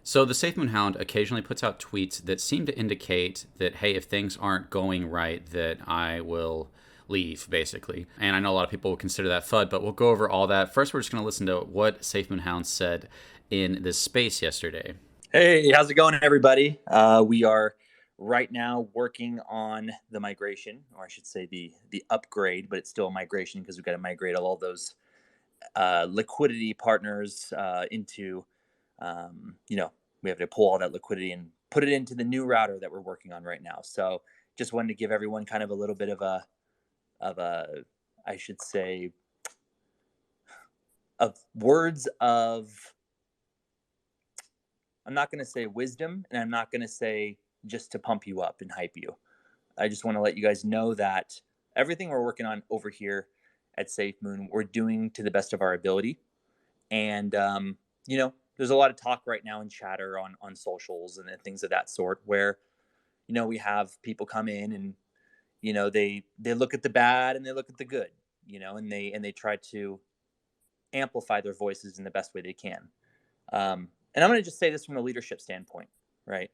So the Safemoon Hound occasionally puts out tweets that seem to indicate that, hey, if things aren't going right, that I will leave, basically. And I know a lot of people will consider that FUD, but we'll go over all that. First, we're just going to listen to what Safemoon Hound said in this space yesterday. Hey, how's it going, everybody? We are right now working on the migration, or I should say the upgrade, but it's still a migration because we've got to migrate all those liquidity partners into, we have to pull all that liquidity and put it into the new router that we're working on right now. So just wanted to give everyone kind of a little bit of a, I should say, of words of, I'm not going to say wisdom, and I'm not going to say just to pump you up and hype you. I just want to let you guys know that everything we're working on over here at Safemoon, we're doing to the best of our ability. And, there's a lot of talk right now in chatter on socials and things of that sort where, we have people come in and, they look at the bad and they look at the good, and they try to amplify their voices in the best way they can. And I'm going to just say this from a leadership standpoint, right?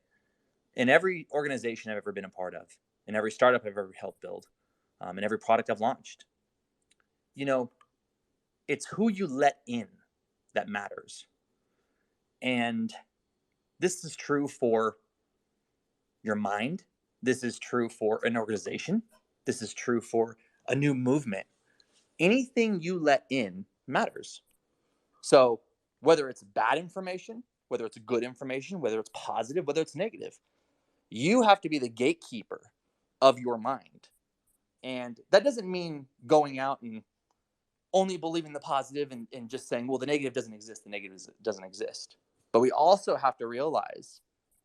In every organization I've ever been a part of, in every startup I've ever helped build, in every product I've launched, you know, it's who you let in that matters. And this is true for your mind. This is true for an organization. This is true for a new movement. Anything you let in matters. So whether it's bad information, whether it's good information, whether it's positive, whether it's negative, you have to be the gatekeeper of your mind. And that doesn't mean going out and only believing the positive and just saying, well, the negative doesn't exist, the negative doesn't exist. But we also have to realize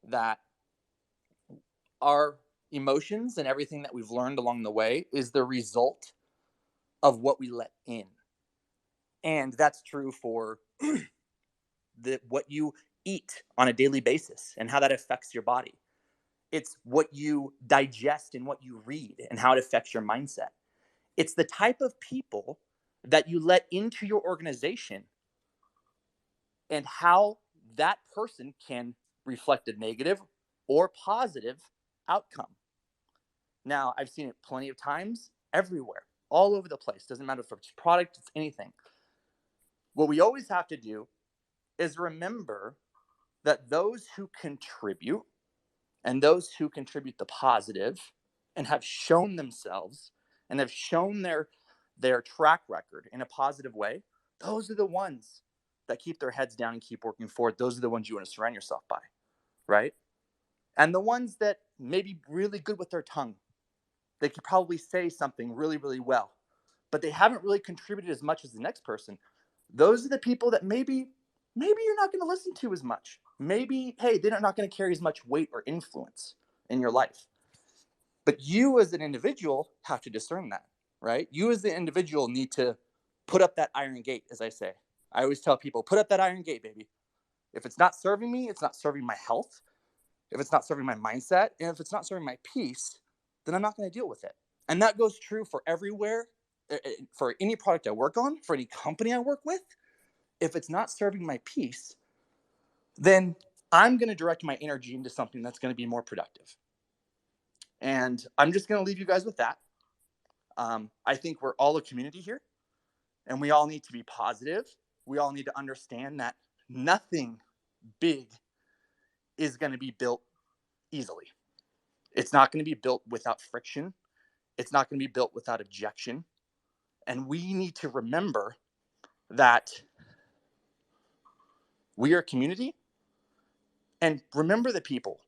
that our emotions and everything that we've learned along the way is the result of what we let in. And that's true for what you eat on a daily basis and how that affects your body. It's what you digest and what you read and how it affects your mindset. It's the type of people that you let into your organization and how that person can reflect a negative or positive outcome. Now, I've seen it plenty of times everywhere, all over the place. Doesn't matter if it's product, it's anything. What we always have to do is remember that those who contribute and those who contribute the positive and have shown themselves and have shown their track record in a positive way, those are the ones that keep their heads down and keep working forward. Those are the ones you want to surround yourself by, right? And the ones that may be really good with their tongue, they could probably say something really, really well, but they haven't really contributed as much as the next person. Those are the people that maybe you're not going to listen to as much. Maybe, hey, they're not going to carry as much weight or influence in your life. But you as an individual have to discern that, right? You as the individual need to put up that iron gate, as I say. I always tell people, put up that iron gate, baby. If it's not serving me, it's not serving my health. If it's not serving my mindset, and if it's not serving my peace, then I'm not going to deal with it. And that goes true for everywhere, for any product I work on, for any company I work with. If it's not serving my peace, then I'm going to direct my energy into something that's going to be more productive. And I'm just going to leave you guys with that. I think we're all a community here, and we all need to be positive. We all need to understand that nothing big is going to be built easily. It's not going to be built without friction. It's not going to be built without objection. And we need to remember that we are a community, and remember the people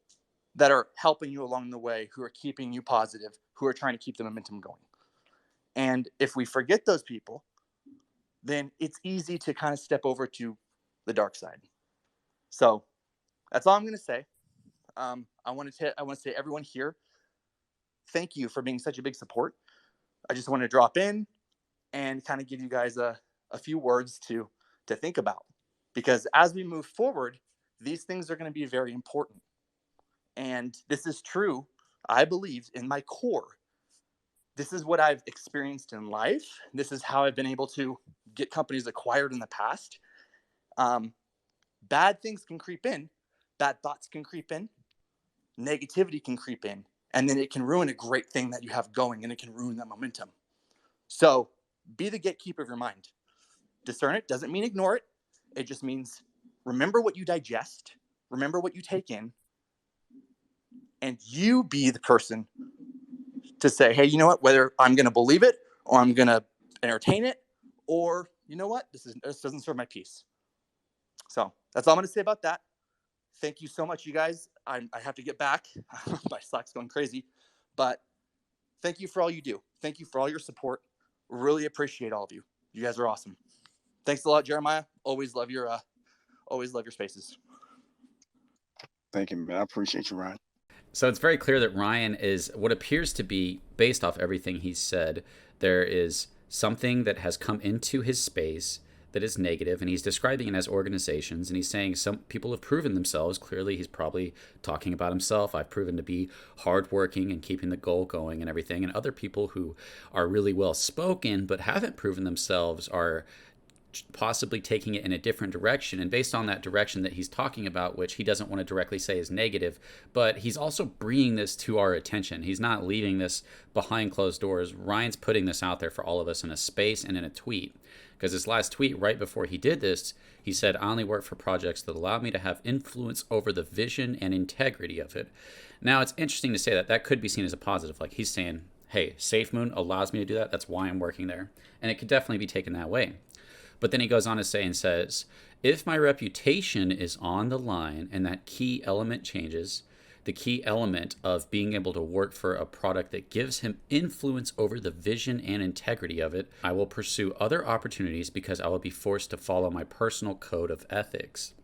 that are helping you along the way, who are keeping you positive, who are trying to keep the momentum going. And if we forget those people, then it's easy to kind of step over to the dark side. So that's all I'm going to say. I want to say, everyone here, thank you for being such a big support. I just want to drop in and kind of give you guys a few words to think about, because as we move forward, these things are going to be very important. And this is true, I believe, in my core. This is what I've experienced in life. This is how I've been able to get companies acquired in the past. Bad things can creep in. bad thoughts can creep in, negativity can creep in, and then it can ruin a great thing that you have going, and it can ruin that momentum. So be the gatekeeper of your mind. Discern it doesn't mean ignore it. It just means remember what you digest, remember what you take in, and you be the person to say, hey, you know what, whether I'm going to believe it or I'm going to entertain it, or you know what, this doesn't serve my peace. So that's all I'm going to say about that. Thank you so much, you guys. I have to get back. My Slack's going crazy, but thank you for all you do. Thank you for all your support. Really appreciate all of you. You guys are awesome. Thanks a lot, Jeremiah. Always love your spaces. Thank you, man. I appreciate you, Ryan. So it's very clear that Ryan is what appears to be, based off everything he's said, there is something that has come into his space that is negative, and he's describing it as organizations, and he's saying some people have proven themselves. Clearly, he's probably talking about himself. I've proven to be hardworking and keeping the goal going and everything, and other people who are really well-spoken but haven't proven themselves are possibly taking it in a different direction. And based on that direction that he's talking about, which he doesn't want to directly say is negative, but he's also bringing this to our attention. He's not leaving this behind closed doors. Ryan's putting this out there for all of us in a space and in a tweet. Because his last tweet right before he did this, he said, I only work for projects that allow me to have influence over the vision and integrity of it. Now, it's interesting to say that. That could be seen as a positive. Like he's saying, hey, Safemoon allows me to do that. That's why I'm working there. And it could definitely be taken that way. But then he goes on to say and says, if my reputation is on the line and that key element changes, the key element of being able to work for a product that gives him influence over the vision and integrity of it, I will pursue other opportunities because I will be forced to follow my personal code of ethics.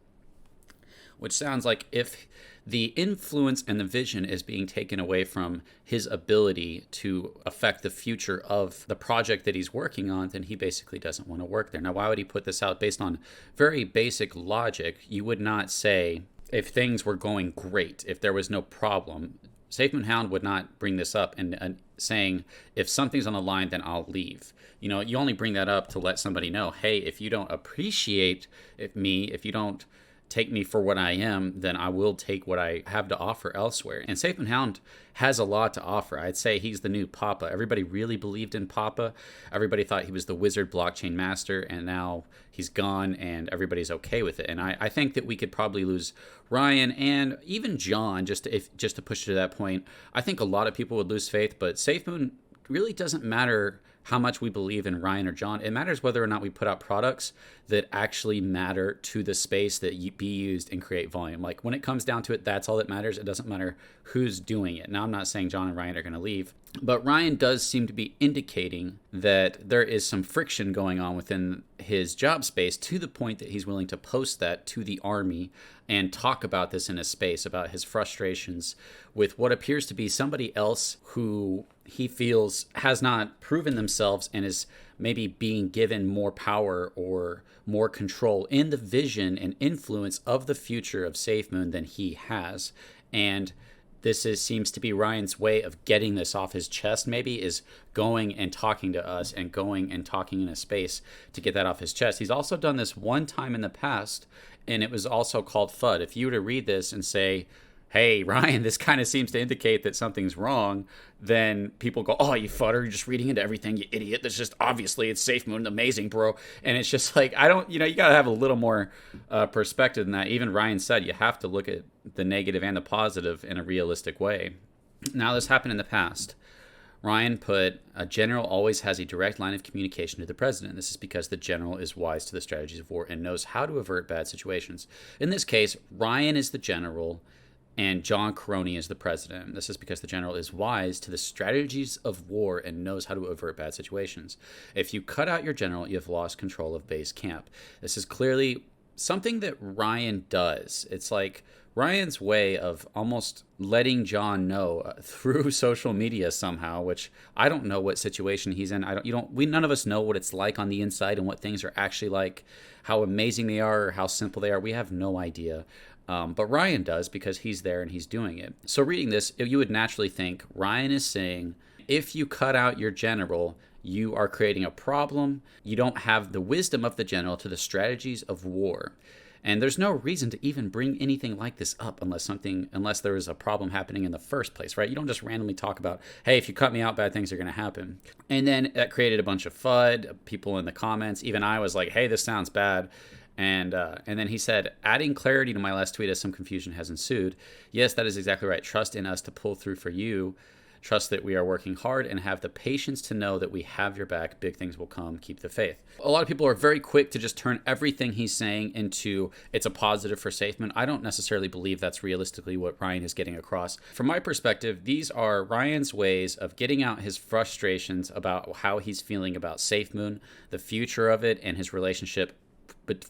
Which sounds like if the influence and the vision is being taken away from his ability to affect the future of the project that he's working on, then he basically doesn't want to work there. Now, why would he put this out? Based on very basic logic, you would not say if things were going great, if there was no problem. Safemoon Hound would not bring this up and saying, if something's on the line, then I'll leave. You know, you only bring that up to let somebody know, hey, if you don't appreciate me, if you don't take me for what I am, then I will take what I have to offer elsewhere. And Safemoon Hound has a lot to offer. I'd say he's the new Papa. Everybody really believed in Papa. Everybody thought he was the wizard blockchain master, and now he's gone and everybody's okay with it. And I think that we could probably lose Ryan and even John, just to push to that point. I think a lot of people would lose faith, but Safemoon really doesn't matter how much we believe in Ryan or John. It matters whether or not we put out products that actually matter to the space that be used and create volume. Like when it comes down to it, that's all that matters. It doesn't matter who's doing it. Now, I'm not saying John and Ryan are going to leave, but Ryan does seem to be indicating that there is some friction going on within his job space to the point that he's willing to post that to the army and talk about this in a space, about his frustrations with what appears to be somebody else who he feels has not proven themselves and is maybe being given more power or more control in the vision and influence of the future of Safemoon than he has. And this seems to be Ryan's way of getting this off his chest, maybe, is going and talking to us and going and talking in a space to get that off his chest. He's also done this one time in the past, and it was also called FUD. If you were to read this and say, hey, Ryan, this kind of seems to indicate that something's wrong, then people go, oh, you fudder, you're just reading into everything, you idiot. That's just, obviously, it's Safemoon, amazing, bro. And it's just like, you got to have a little more perspective than that. Even Ryan said you have to look at the negative and the positive in a realistic way. Now, this happened in the past. Ryan put, a general always has a direct line of communication to the president. This is because the general is wise to the strategies of war and knows how to avert bad situations. In this case, Ryan is the general and John Caroni is the president. This is because the general is wise to the strategies of war and knows how to avert bad situations. If you cut out your general, you have lost control of base camp. This is clearly something that Ryan does. It's like Ryan's way of almost letting John know through social media somehow, which I don't know what situation he's in. None of us know what it's like on the inside and what things are actually like, how amazing they are or how simple they are. We have no idea. But Ryan does because he's there and he's doing it. So reading this, you would naturally think Ryan is saying, if you cut out your general, you are creating a problem. You don't have the wisdom of the general to the strategies of war. And there's no reason to even bring anything like this up unless there is a problem happening in the first place, right? You don't just randomly talk about, hey, if you cut me out, bad things are going to happen. And then that created a bunch of FUD, people in the comments. Even I was like, hey, this sounds bad. And then he said, adding clarity to my last tweet as some confusion has ensued. Yes, that is exactly right. Trust in us to pull through for you. Trust that we are working hard and have the patience to know that we have your back. Big things will come. Keep the faith. A lot of people are very quick to just turn everything he's saying into it's a positive for Safemoon. I don't necessarily believe that's realistically what Ryan is getting across. From my perspective, these are Ryan's ways of getting out his frustrations about how he's feeling about Safemoon, the future of it, and his relationship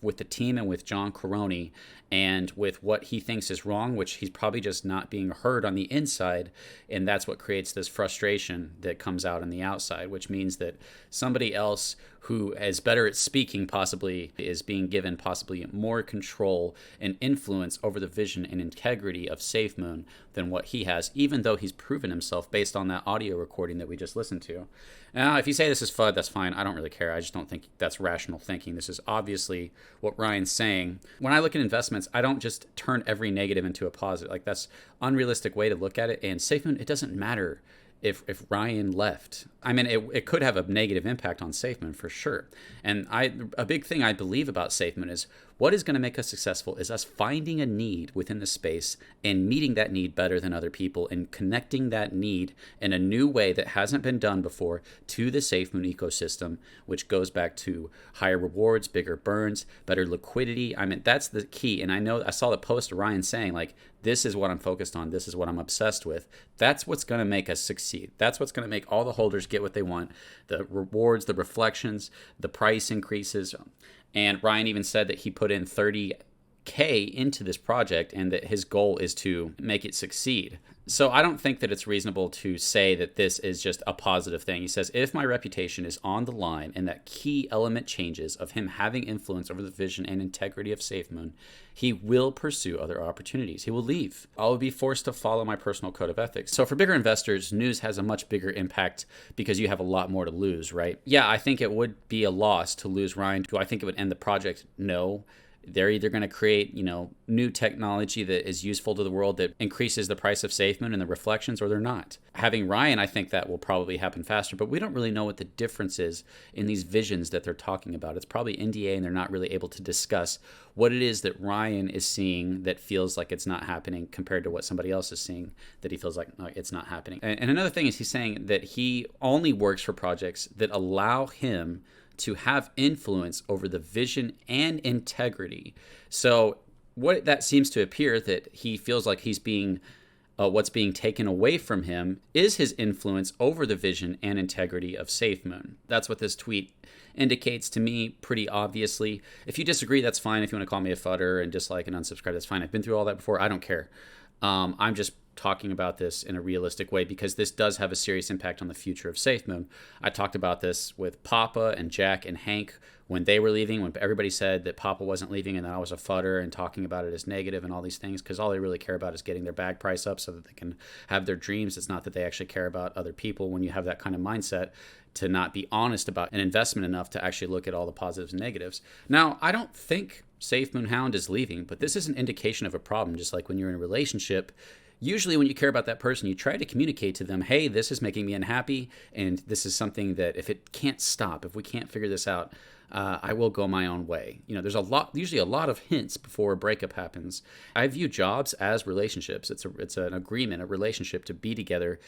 with the team and with John Caroni, and with what he thinks is wrong, which he's probably just not being heard on the inside. And that's what creates this frustration that comes out on the outside, which means that somebody else who is better at speaking possibly is being given possibly more control and influence over the vision and integrity of Safemoon than what he has, even though he's proven himself based on that audio recording that we just listened to. Now, if you say this is FUD, that's fine. I don't really care. I just don't think that's rational thinking. This is obviously what Ryan's saying. When I look at investments, I don't just turn every negative into a positive. Like, that's unrealistic way to look at it. And Safemoon, it doesn't matter if Ryan left. I mean, it could have a negative impact on Safemoon for sure. And a big thing I believe about Safemoon is what is going to make us successful is us finding a need within the space and meeting that need better than other people and connecting that need in a new way that hasn't been done before to the Safemoon ecosystem, which goes back to higher rewards, bigger burns, better liquidity. I mean, that's the key. And I saw the post of Ryan saying, like, this is what I'm focused on. This is what I'm obsessed with. That's what's going to make us succeed. That's what's going to make all the holders get what they want. The rewards, the reflections, the price increases. And Ryan even said that he put in $30K into this project and that his goal is to make it succeed. So I don't think that it's reasonable to say that this is just a positive thing. He says, if my reputation is on the line and that key element changes of him having influence over the vision and integrity of Safemoon, he will pursue other opportunities. He will leave. I will be forced to follow my personal code of ethics. So for bigger investors, news has a much bigger impact because you have a lot more to lose, right? Yeah, I think it would be a loss to lose Ryan. Do I think it would end the project? No. They're either going to create, new technology that is useful to the world that increases the price of Safemoon and the reflections, or they're not. Having Ryan, I think that will probably happen faster, but we don't really know what the difference is in these visions that they're talking about. It's probably NDA, and they're not really able to discuss what it is that Ryan is seeing that feels like it's not happening compared to what somebody else is seeing that he feels like it's not happening. And another thing is he's saying that he only works for projects that allow him to have influence over the vision and integrity. So what that seems to appear that he feels like he's being what's being taken away from him is his influence over the vision and integrity of Safemoon. That's what this tweet indicates to me pretty obviously. If you disagree, that's fine. If you want to call me a fudder and dislike and unsubscribe, that's fine. I've been through all that before. I don't care. I'm just talking about this in a realistic way because this does have a serious impact on the future of Safemoon. I talked about this with Papa and Jack and Hank when they were leaving, when everybody said that Papa wasn't leaving and that I was a fudder and talking about it as negative and all these things, because all they really care about is getting their bag price up so that they can have their dreams. It's not that they actually care about other people. When you have that kind of mindset, to not be honest about an investment enough to actually look at all the positives and negatives. Now, I don't think Safemoon Hound is leaving, but this is an indication of a problem. Just like when you're in a relationship, usually when you care about that person, you try to communicate to them, hey, this is making me unhappy, and this is something that if it can't stop, if we can't figure this out, I will go my own way. There's usually a lot of hints before a breakup happens. I view jobs as relationships. It's an agreement, a relationship to be together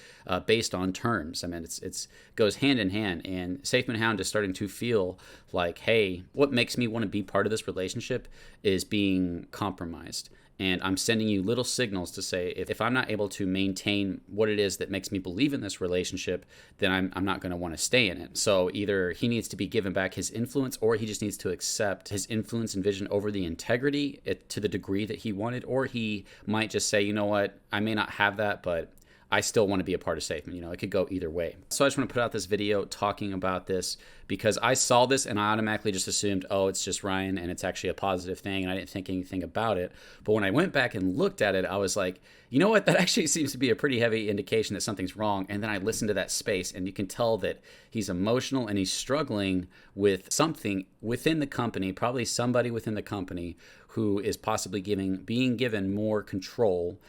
based on terms. I mean, it's goes hand in hand. And Safemoon Hound is starting to feel like, hey, what makes me want to be part of this relationship is being compromised. And I'm sending you little signals to say, if I'm not able to maintain what it is that makes me believe in this relationship, then I'm not going to want to stay in it. So either he needs to be given back his influence, or he just needs to accept his influence and vision over the integrity to the degree that he wanted, or he might just say, you know what, I may not have that, but I still want to be a part of Safemoon. You know, it could go either way. So I just want to put out this video talking about this because I saw this and I automatically just assumed, oh, it's just Ryan and it's actually a positive thing, and I didn't think anything about it. But when I went back and looked at it, I was like, you know what? That actually seems to be a pretty heavy indication that something's wrong. And then I listened to that space, and you can tell that he's emotional and he's struggling with something within the company, probably somebody within the company who is possibly being given more control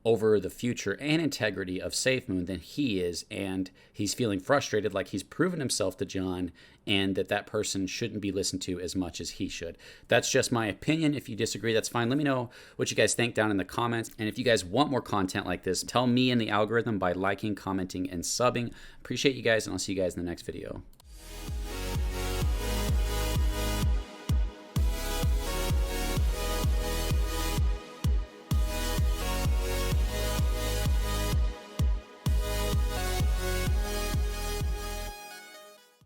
over the future and integrity of Safemoon than he is, and he's feeling frustrated, like he's proven himself to John, and that person shouldn't be listened to as much as he should. That's just my opinion. If you disagree, that's fine. Let me know what you guys think down in the comments, and if you guys want more content like this, tell me in the algorithm by liking, commenting, and subbing. Appreciate you guys, and I'll see you guys in the next video.